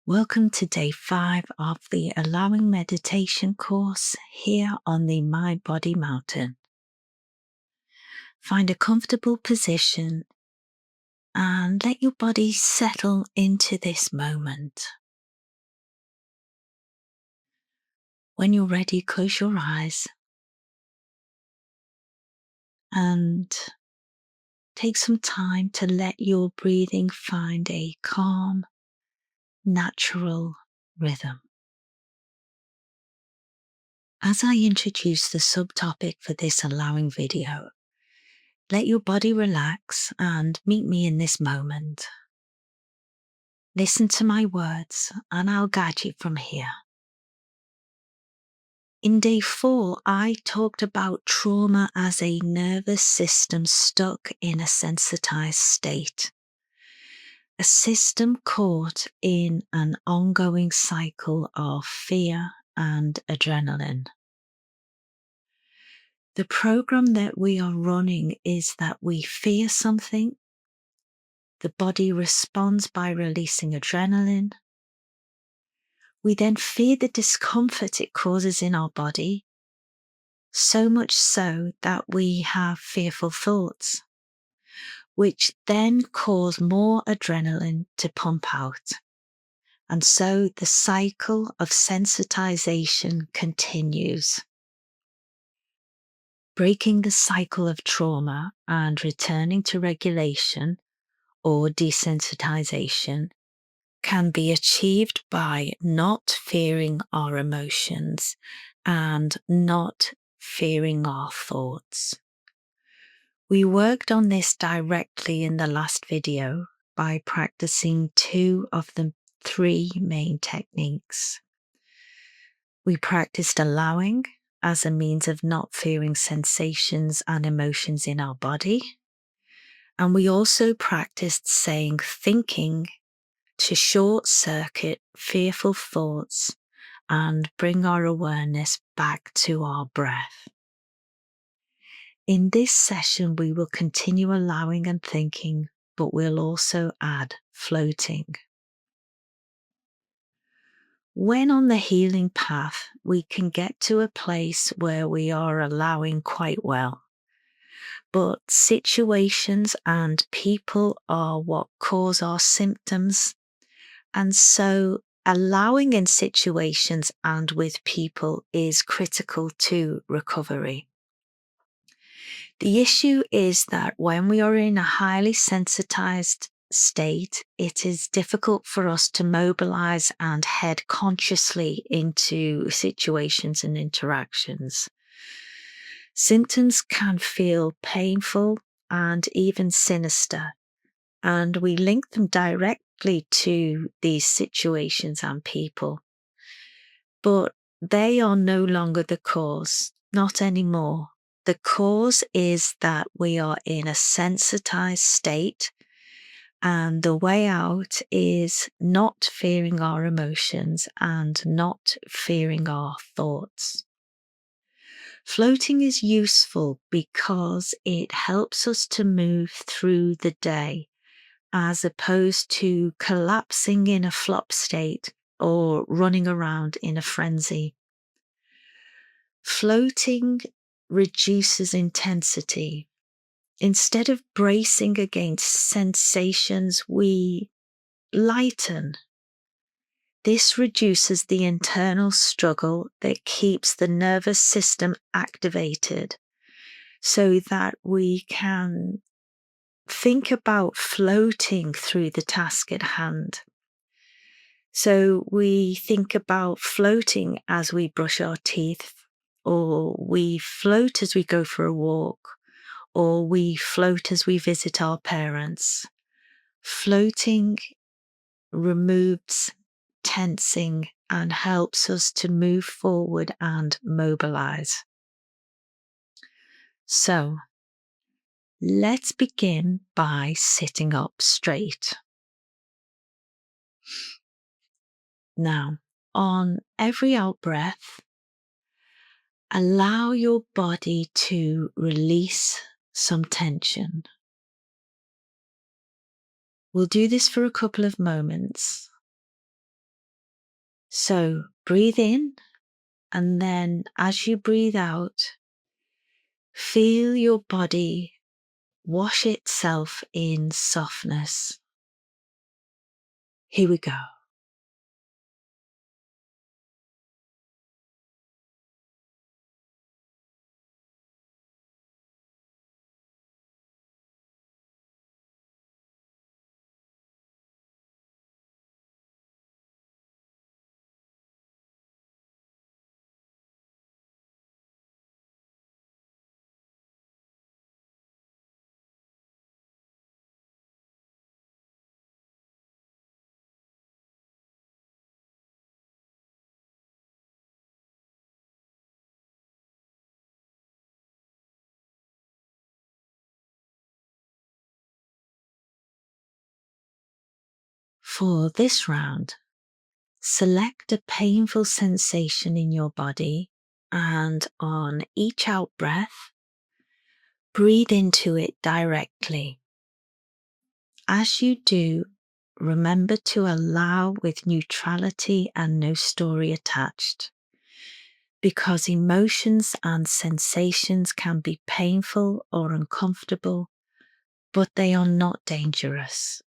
Welcome to day 5 of the Allowing Meditation course here on the Mind Body Mountain. Find a comfortable position and let your body settle into this moment. When you're ready, close your eyes and take some time to let your breathing find a calm, natural rhythm. As I introduce the subtopic for this allowing video, let your body relax and meet me in this moment. Listen to my words and I'll guide you from here. In day 4, I talked about trauma as a nervous system stuck in a sensitized state. A system caught in an ongoing cycle of fear and adrenaline. The program that we are running is that we fear something. The body responds by releasing adrenaline. We then fear the discomfort it causes in our body, so much so that we have fearful thoughts, which then cause more adrenaline to pump out. And so the cycle of sensitization continues. Breaking the cycle of trauma and returning to regulation or desensitization can be achieved by not fearing our emotions and not fearing our thoughts. We worked on this directly in the last video by practicing 2 of the 3 main techniques. We practiced allowing as a means of not fearing sensations and emotions in our body. And we also practiced saying thinking to short circuit fearful thoughts and bring our awareness back to our breath. In this session, we will continue allowing and thinking, but we'll also add floating. When on the healing path, we can get to a place where we are allowing quite well. But situations and people are what cause our symptoms. And so allowing in situations and with people is critical to recovery. The issue is that when we are in a highly sensitized state, it is difficult for us to mobilize and head consciously into situations and interactions. Symptoms can feel painful and even sinister, and we link them directly to these situations and people. But they are no longer the cause, not anymore. The cause is that we are in a sensitized state, and the way out is not fearing our emotions and not fearing our thoughts. Floating is useful because it helps us to move through the day as opposed to collapsing in a flop state or running around in a frenzy. Floating reduces intensity. Instead of bracing against sensations, we lighten. This reduces the internal struggle that keeps the nervous system activated so that we can think about floating through the task at hand. So we think about floating as we brush our teeth, or we float as we go for a walk, or we float as we visit our parents. Floating removes tensing and helps us to move forward and mobilize. So, let's begin by sitting up straight. Now, on every out breath, allow your body to release some tension. We'll do this for a couple of moments. So breathe in, and then as you breathe out, feel your body wash itself in softness. Here we go. For this round, select a painful sensation in your body, and on each out breath, breathe into it directly. As you do, remember to allow with neutrality and no story attached, because emotions and sensations can be painful or uncomfortable, but they are not dangerous.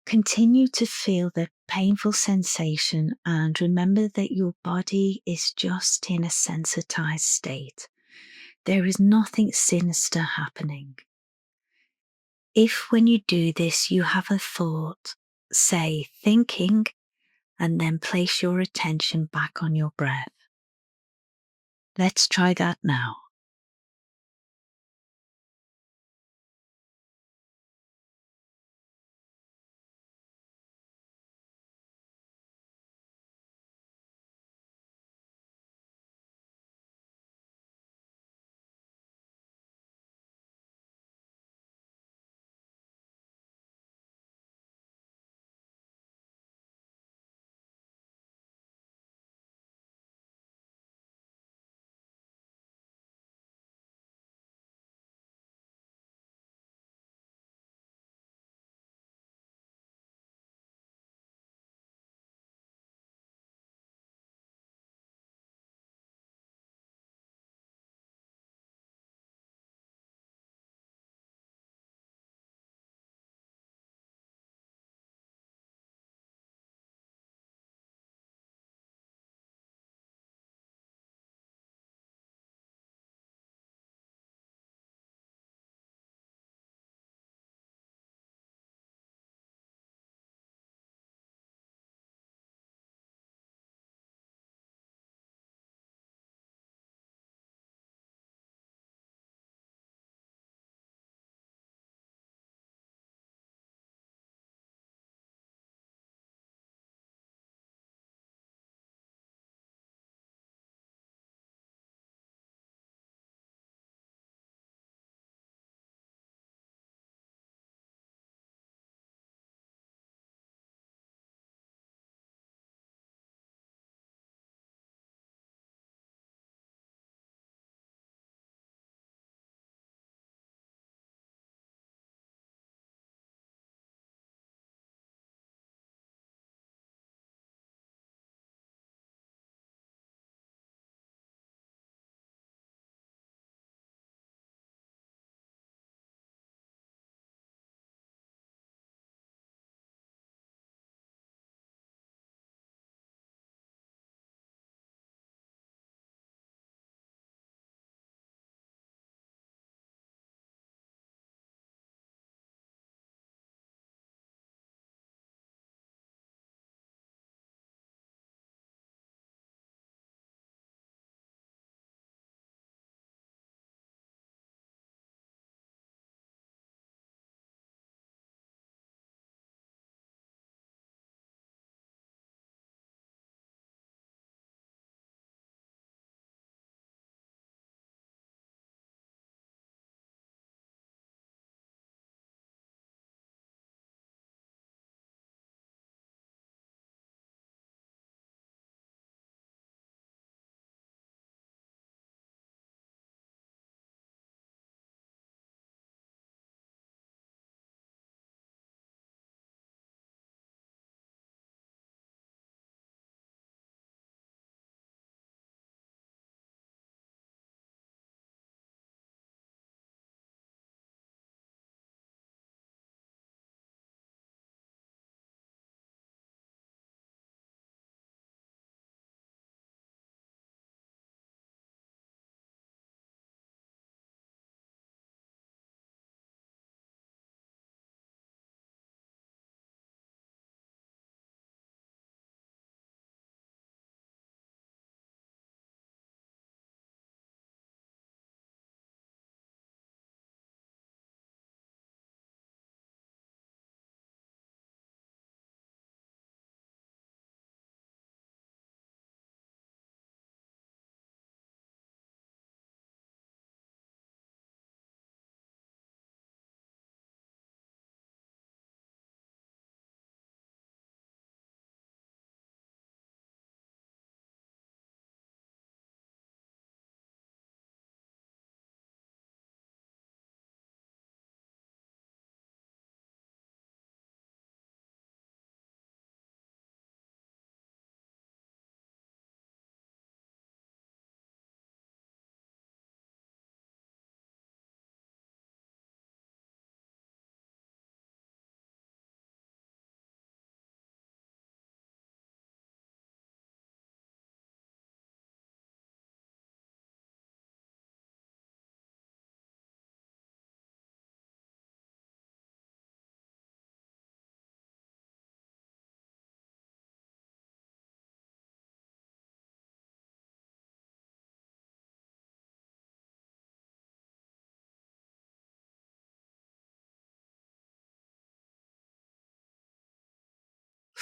Continue to feel the painful sensation and remember that your body is just in a sensitized state. There is nothing sinister happening. If when you do this you have a thought, say thinking, and then place your attention back on your breath. Let's try that now.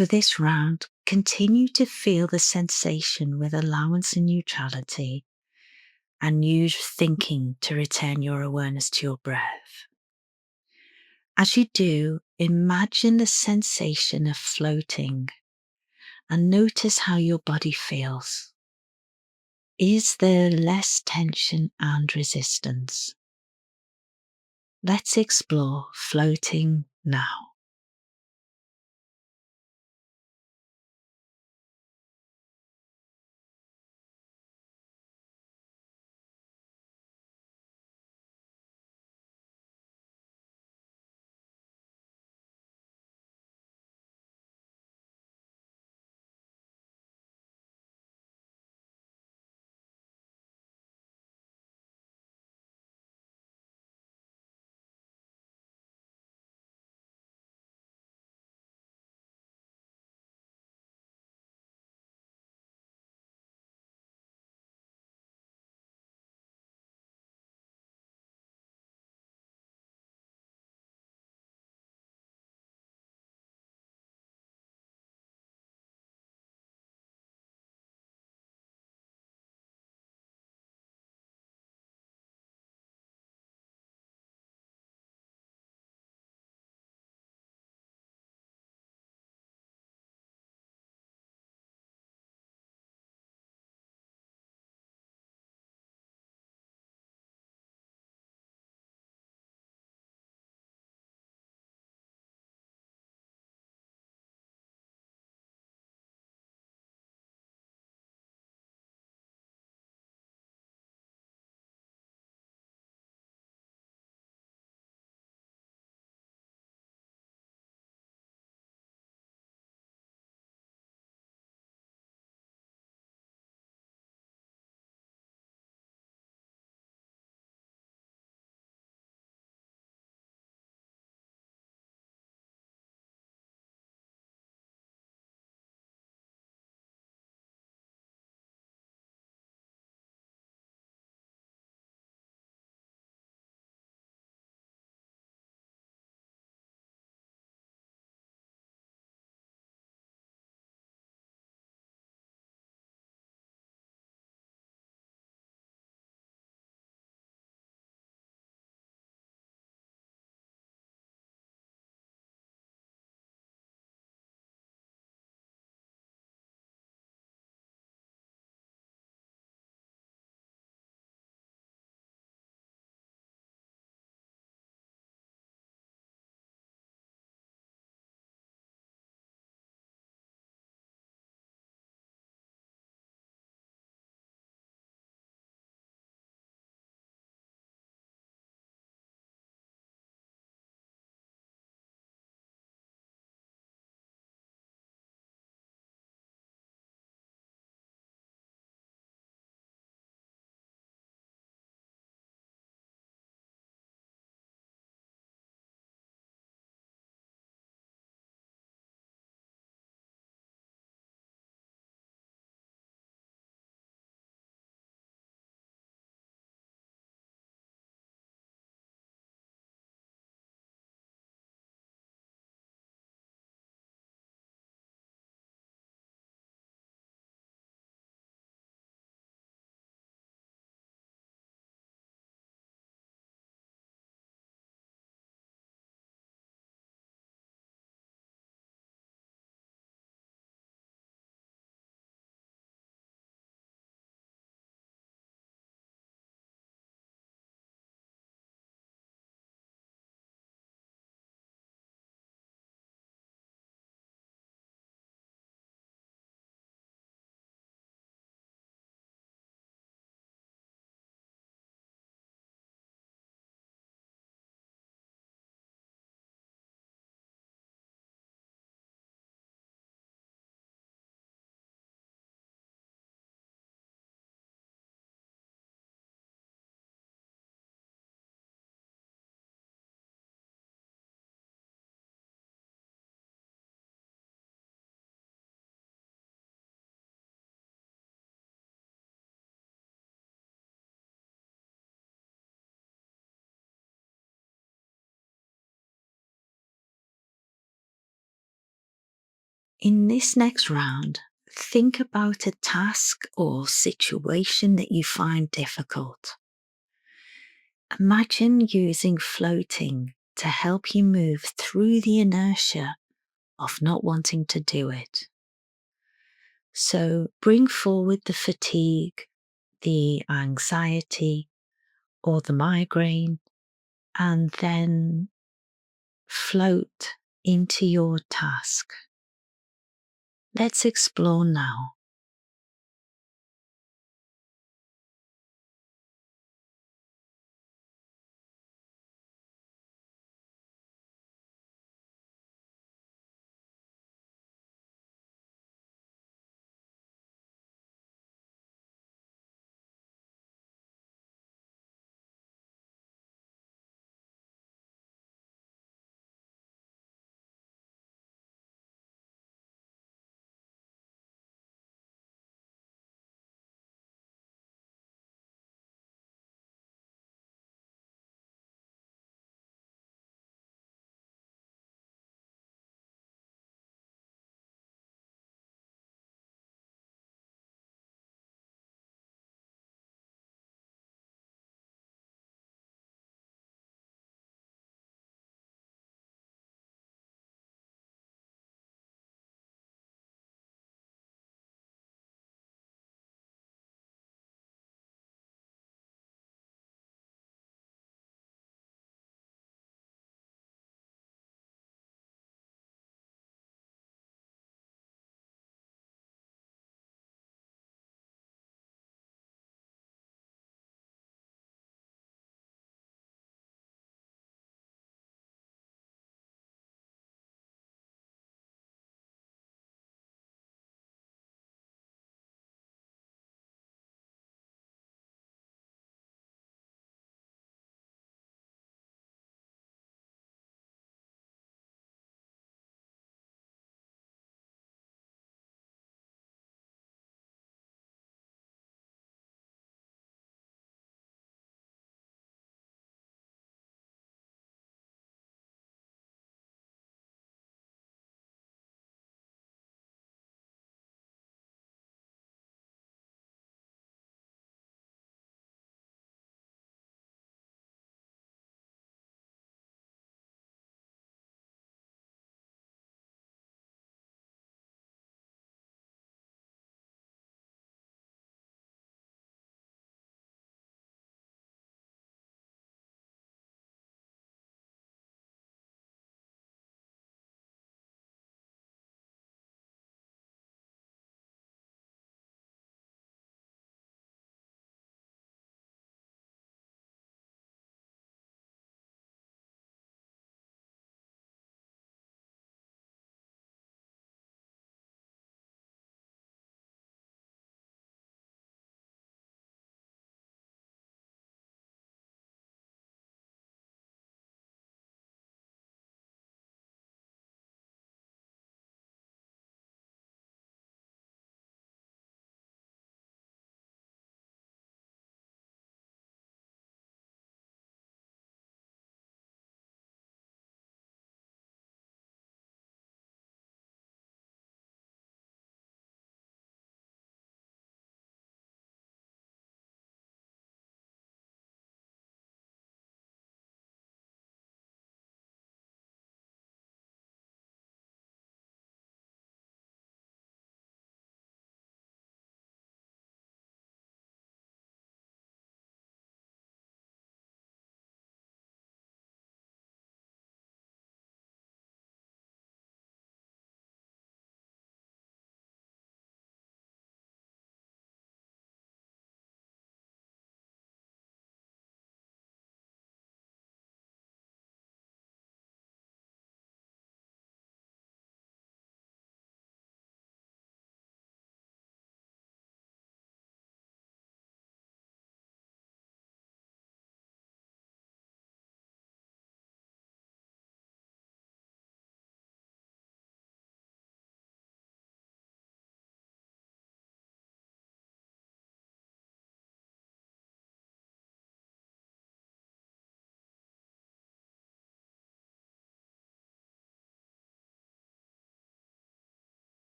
For this round, continue to feel the sensation with allowance and neutrality, and use thinking to return your awareness to your breath. As you do, imagine the sensation of floating and notice how your body feels. Is there less tension and resistance? Let's explore floating now. In this next round, think about a task or situation that you find difficult. Imagine using floating to help you move through the inertia of not wanting to do it. So bring forward the fatigue, the anxiety, or the migraine, and then float into your task. Let's explore now.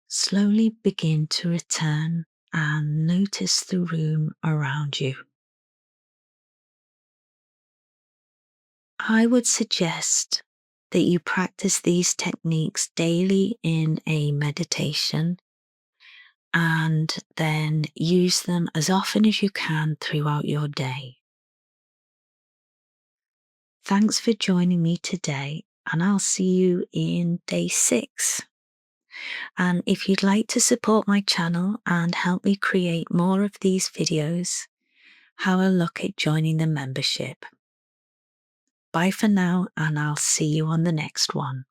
Slowly begin to return and notice the room around you. I would suggest that you practice these techniques daily in a meditation and then use them as often as you can throughout your day. Thanks for joining me today, and I'll see you in day 6. And if you'd like to support my channel and help me create more of these videos, have a look at joining the membership. Bye for now, and I'll see you on the next one.